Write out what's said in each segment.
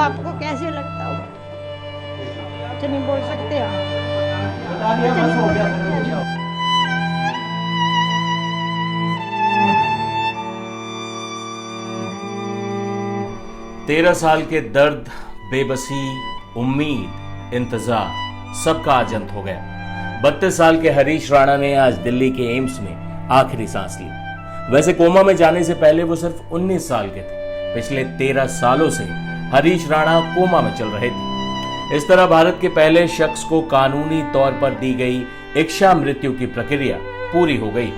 बाप को कैसे लगता होगा, कुछ नहीं बोल सकते आप, कुछ नहीं बोल सकते। 13 साल के दर्द, बेबसी, उम्मीद, इंतजार सबका आज अंत हो गया। 32 साल के हरीश राणा ने आज दिल्ली के एम्स में आखिरी सांस ली। वैसे कोमा में जाने से पहले वो सिर्फ 19 साल के थे। पिछले 13 सालों से हरीश राणा कोमा में चल रहे थे। इस तरह भारत के पहले शख्स को कानूनी तौर पर दी गई इच्छा मृत्यु की प्रक्रिया पूरी हो गई।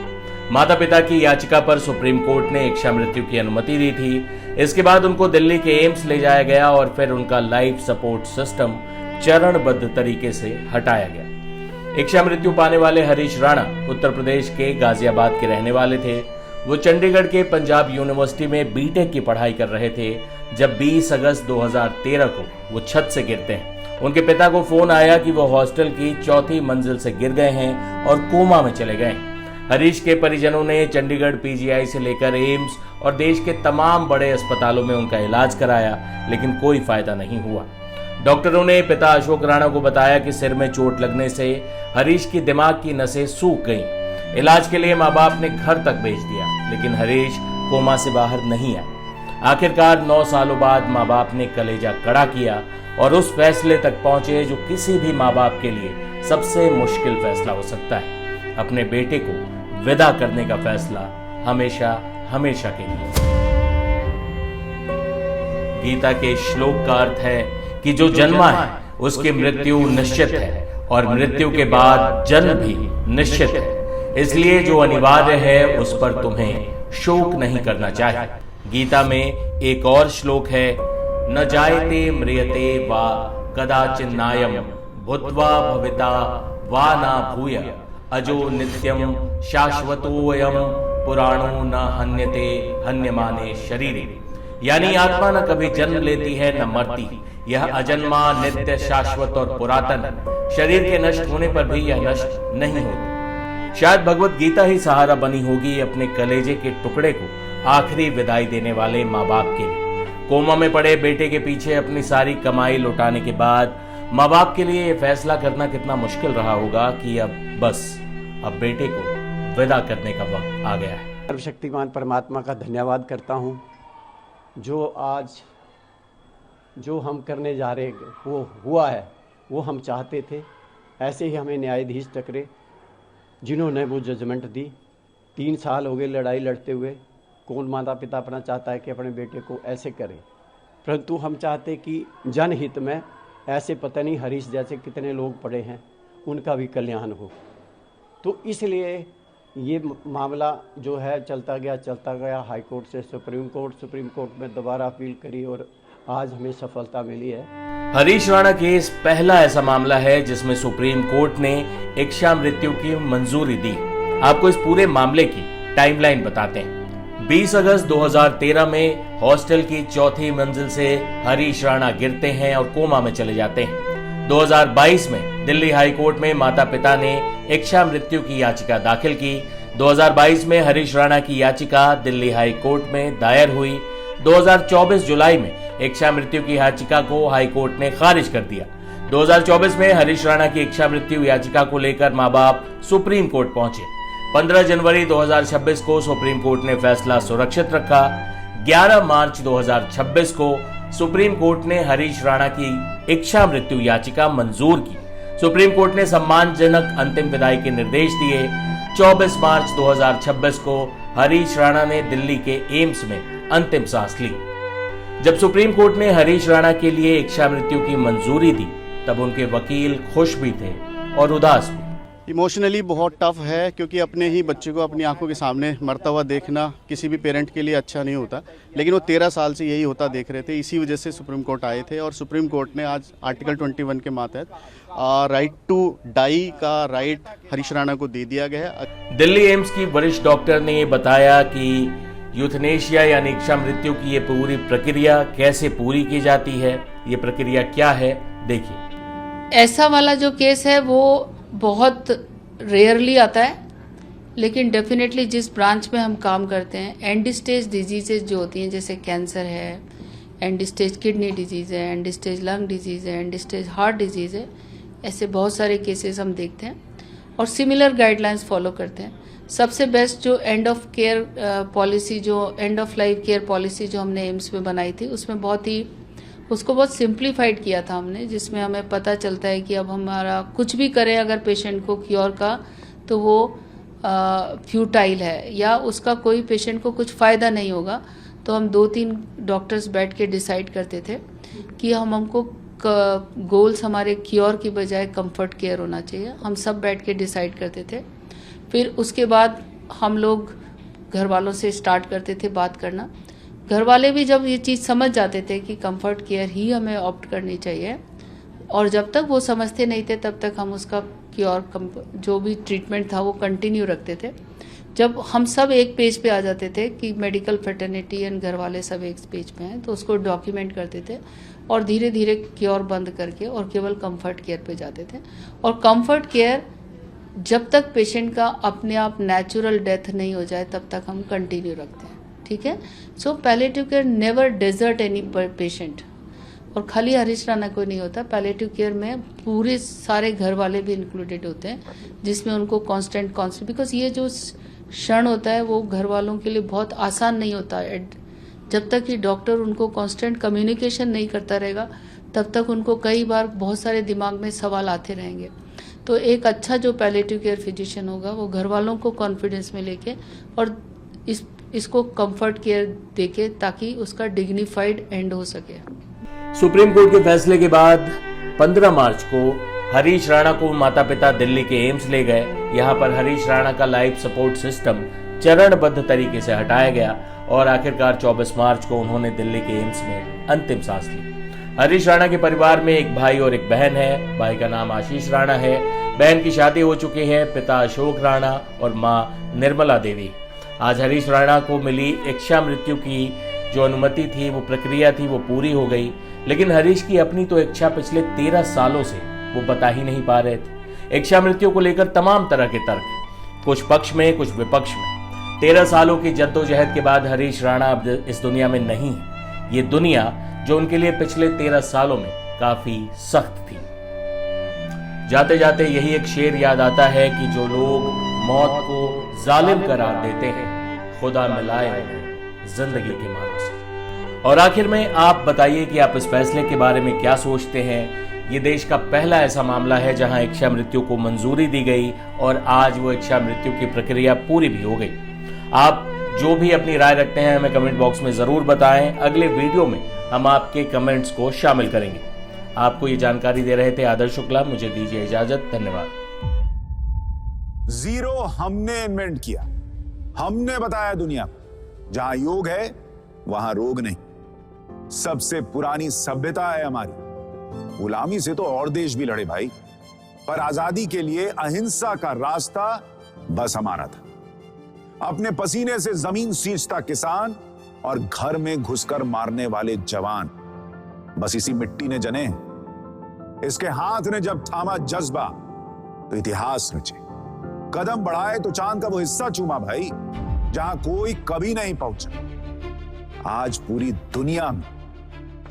माता पिता की याचिका पर सुप्रीम कोर्ट ने इच्छा मृत्यु की अनुमति दी थी। इसके बाद उनको दिल्ली के एम्स ले जाया गया और फिर उनका लाइफ सपोर्ट सिस्टम चरणबद्ध तरीके से हटाया गया। इच्छा मृत्यु पाने वाले हरीश राणा उत्तर प्रदेश के गाजियाबाद के रहने वाले थे। वो चंडीगढ़ के पंजाब यूनिवर्सिटी में बीटेक की पढ़ाई कर रहे थे जब 20 अगस्त 2013 को वो छत से गिरते हैं। उनके पिता को फोन आया कि वो हॉस्टल की 4थी मंजिल से गिर गए हैं और कोमा में चले गए। हरीश के परिजनों ने चंडीगढ़ पीजीआई से लेकर एम्स और देश के तमाम बड़े अस्पतालों में उनका इलाज कराया, लेकिन कोई फायदा नहीं हुआ। डॉक्टरों ने पिता अशोक राणा को बताया कि सिर में चोट लगने से हरीश की दिमाग की नसें सूख गईं। इलाज के लिए माँ बाप ने घर तक भेज दिया, लेकिन हरीश कोमा से बाहर नहीं आए। आखिरकार 9 सालों बाद माँ बाप ने कलेजा कड़ा किया और उस फैसले तक पहुंचे जो किसी भी माँ बाप के लिए सबसे मुश्किल फैसला हो सकता है, अपने बेटे को विदा करने का फैसला, हमेशा हमेशा के लिए। गीता के श्लोक का अर्थ है कि जो जन्मा है उसकी मृत्यु निश्चित है और मृत्यु के बाद जन्म भी निश्चित है, इसलिए जो अनिवार्य है उस पर तुम्हें शोक नहीं करना चाहिए। गीता में एक और श्लोक है, न जायते म्रियते वा कदाचिन्नायम भूत्वा भविता वा ना भूय अजो नित्यम शाश्वतोऽयं पुराणो न हन्यते हन्यमाने शरीरे। यानी आत्मा न कभी जन्म लेती है न मरती, यह अजन्मा, नित्य, शाश्वत और पुरातन है। शरीर के नष्ट होने पर भी यह नष्ट नहीं होती। शायद भगवत गीता ही सहारा बनी होगी अपने कलेजे के टुकड़े को आखिरी विदाई देने वाले माँ बाप के लिए। कोमा में पड़े बेटे के पीछे अपनी सारी कमाई लौटाने के बाद माँ बाप के लिए यह फैसला करना कितना मुश्किल रहा होगा कि अब बेटे को विदा करने का वक्त आ गया है। सर्वशक्तिमान परमात्मा का धन्यवाद करता हूँ, जो आज जो हम करने जा रहे वो हुआ है, वो हम चाहते थे। ऐसे ही हमें न्यायाधीश टकरे जिन्होंने वो जजमेंट दी। 3 साल हो गए लड़ाई लड़ते हुए। कौन माता पिता अपना चाहता है कि अपने बेटे को ऐसे करे, परंतु हम चाहते कि जनहित में ऐसे पता नहीं हरीश जैसे कितने लोग पड़े हैं, उनका भी कल्याण हो। तो इसलिए ये मामला जो है चलता गया हाई कोर्ट से सुप्रीम कोर्ट में दोबारा अपील करी और आज हमें सफलता मिली है। हरीश राणा केस पहला ऐसा मामला है जिसमें सुप्रीम कोर्ट ने इच्छा मृत्यु की मंजूरी दी। आपको इस पूरे मामले की टाइमलाइन बताते हैं। 20 अगस्त 2013 में हॉस्टल की 4थी मंजिल से हरीश राणा गिरते हैं और कोमा में चले जाते हैं। 2022 में दिल्ली हाई कोर्ट में माता पिता ने इच्छा मृत्यु की याचिका दाखिल की। 2022 में हरीश राणा की याचिका दिल्ली हाई कोर्ट में दायर हुई। 2024 जुलाई में इच्छा मृत्यु की याचिका को हाई कोर्ट ने खारिज कर दिया। 2024 में हरीश राणा की इच्छा मृत्यु याचिका को लेकर मां बाप सुप्रीम कोर्ट पहुंचे। 15 जनवरी 2026 को सुप्रीम कोर्ट ने फैसला सुरक्षित रखा। 11 मार्च 2026 को सुप्रीम कोर्ट ने हरीश राणा की इच्छा मृत्यु याचिका मंजूर की। सुप्रीम कोर्ट ने सम्मानजनक अंतिम विदाई के निर्देश दिए। 24 मार्च 2026 को हरीश राणा ने दिल्ली के एम्स में अंतिम सांस ली। जब सुप्रीम कोर्ट ने हरीश राणा के लिए इच्छा मृत्यु की मंजूरी दी, तब उनके वकील खुश भी थे और उदास भी। इमोशनली बहुत टफ है, क्योंकि अपने ही बच्चे को अपनी आंखों के सामने मरता हुआ देखना किसी भी पेरेंट के लिए अच्छा नहीं होता, लेकिन वो 13 साल से यही होता देख रहे थे। इसी वजह से सुप्रीम कोर्ट आए थे और सुप्रीम कोर्ट ने आज आर्टिकल 21 के मातहत राइट टू डाई का राइट हरीश राणा को दे दिया गया है। दिल्ली एम्स की वरिष्ठ डॉक्टर ने ये बताया कि यूथनेशिया यानी इच्छा मृत्यु की ये पूरी प्रक्रिया कैसे पूरी की जाती है, ये प्रक्रिया क्या है, देखिए। ऐसा वाला जो केस है वो बहुत रेयरली आता है, लेकिन डेफिनेटली जिस ब्रांच में हम काम करते हैं, एंड स्टेज डिजीजेज जो होती हैं जैसे कैंसर है एंड स्टेज किडनी डिजीज़ है, एंड स्टेज लंग डिजीज़ है, एंड स्टेज हार्ट डिजीज़ है। ऐसे बहुत सारे केसेस हम देखते हैं और सिमिलर गाइडलाइंस फॉलो करते हैं। सबसे बेस्ट जो एंड ऑफ केयर पॉलिसी, जो end of life care policy जो हमने एम्स में बनाई थी, उसमें उसको बहुत सिंप्लीफाइड किया था हमने, जिसमें हमें पता चलता है कि अब हमारा कुछ भी करें अगर पेशेंट को क्योर का, तो वो फ्यूटाइल है या उसका कोई पेशेंट को कुछ फ़ायदा नहीं होगा। तो हम 2-3 डॉक्टर्स बैठ के डिसाइड करते थे कि हमको गोल्स हमारे क्योर की बजाय कंफर्ट केयर होना चाहिए। हम सब बैठ के डिसाइड करते थे। फिर उसके बाद हम लोग घर वालों से स्टार्ट करते थे बात करना। घर वाले भी जब ये चीज़ समझ जाते थे कि कंफर्ट केयर ही हमें ऑप्ट करनी चाहिए, और जब तक वो समझते नहीं थे तब तक हम उसका क्योर जो भी ट्रीटमेंट था वो कंटिन्यू रखते थे। जब हम सब एक पेज पे आ जाते थे कि मेडिकल फ्रेटर्निटी एंड घर वाले सब एक पेज पे हैं, तो उसको डॉक्यूमेंट करते थे और धीरे धीरे क्योर बंद करके और केवल कंफर्ट केयर पे जाते थे। और कंफर्ट केयर जब तक पेशेंट का अपने आप नेचुरल डेथ नहीं हो जाए तब तक हम कंटिन्यू रखते हैं। ठीक है। So palliative care never desert any patient, और खाली हरीश राणा को नहीं होता। पैलिएटिव केयर में पूरे सारे घर वाले भी इंक्लूडेड होते हैं, जिसमें उनको कांस्टेंट बिकॉज ये जो क्षण होता है वो घर वालों के लिए बहुत आसान नहीं होता है। जब तक कि डॉक्टर उनको कांस्टेंट कम्युनिकेशन नहीं करता रहेगा तब तक उनको कई बार बहुत सारे दिमाग में सवाल आते रहेंगे। तो एक अच्छा जो पैलिएटिव केयर फिजिशियन होगा वो घर वालों को कॉन्फिडेंस में लेके और इसको कंफर्ट केयर देके, ताकि उसका डिग्निफाइड एंड हो सके। सुप्रीम कोर्ट के फैसले के बाद 15 मार्च को हरीश राणा को माता पिता दिल्ली के एम्स ले गए। यहाँ पर हरीश राणा का लाइफ सपोर्ट सिस्टम चरणबद्ध तरीके से हटाया गया और आखिरकार 24 मार्च को उन्होंने दिल्ली के एम्स में अंतिम सांस ली। हरीश राणा के परिवार में एक भाई और एक बहन है। भाई का नाम आशीष राणा है, बहन की शादी हो चुकी है। पिता अशोक राणा और माँ निर्मला देवी। आज हरीश राणा को मिली इच्छा मृत्यु की जो अनुमति थी, वो प्रक्रिया थी, वो पूरी हो गई। लेकिन हरीश की अपनी तो इच्छा पिछले 13 सालों से वो बता ही नहीं पा रहे थे। इच्छा मृत्यु को लेकर तमाम तरह के तर्क, कुछ पक्ष में कुछ विपक्ष में। 13 सालों की जद्दोजहद के बाद हरीश राणा अब इस दुनिया में नहीं है। ये दुनिया जो उनके लिए पिछले 13 सालों में काफी सख्त थी। जाते जाते यही एक शेर याद आता है कि जो लोग मौत को जालिम करार देते हैं, खुदा मिलाए उन्हें जिंदगी के मानों से। और आखिर में आप बताइए कि आप इस फैसले के बारे में क्या सोचते हैं। ये देश का पहला ऐसा मामला है जहां इच्छा मृत्यु को मंजूरी दी गई और आज वो इच्छा मृत्यु की प्रक्रिया पूरी भी हो गई। आप जो भी अपनी राय रखते हैं हमें कमेंट बॉक्स में जरूर बताएं। अगले वीडियो में हम आपके कमेंट्स को शामिल करेंगे। आपको ये जानकारी दे रहे थे आदर्श शुक्ला। मुझे दीजिए इजाजत। धन्यवाद। जीरो हमने इन्वेंट किया, हमने बताया दुनिया को जहां योग है वहां रोग नहीं। सबसे पुरानी सभ्यता है हमारी। गुलामी से तो और देश भी लड़े भाई, पर आजादी के लिए अहिंसा का रास्ता बस हमारा था। अपने पसीने से जमीन सींचता किसान और घर में घुसकर मारने वाले जवान, बस इसी मिट्टी ने जने। इसके हाथ ने जब थामा जज्बा तो इतिहास रचे। कदम बढ़ाए तो चांद का वो हिस्सा चूमा भाई जहां कोई कभी नहीं पहुंचा। आज पूरी दुनिया में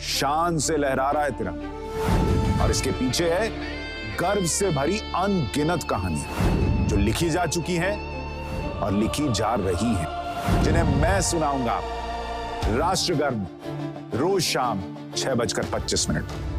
शान से लहरा रहा है तिरंगा, और इसके पीछे है गर्व से भरी अनगिनत कहानियां जो लिखी जा चुकी हैं और लिखी जा रही हैं, जिन्हें मैं सुनाऊंगा राष्ट्रगान रोज शाम 6:25 पर।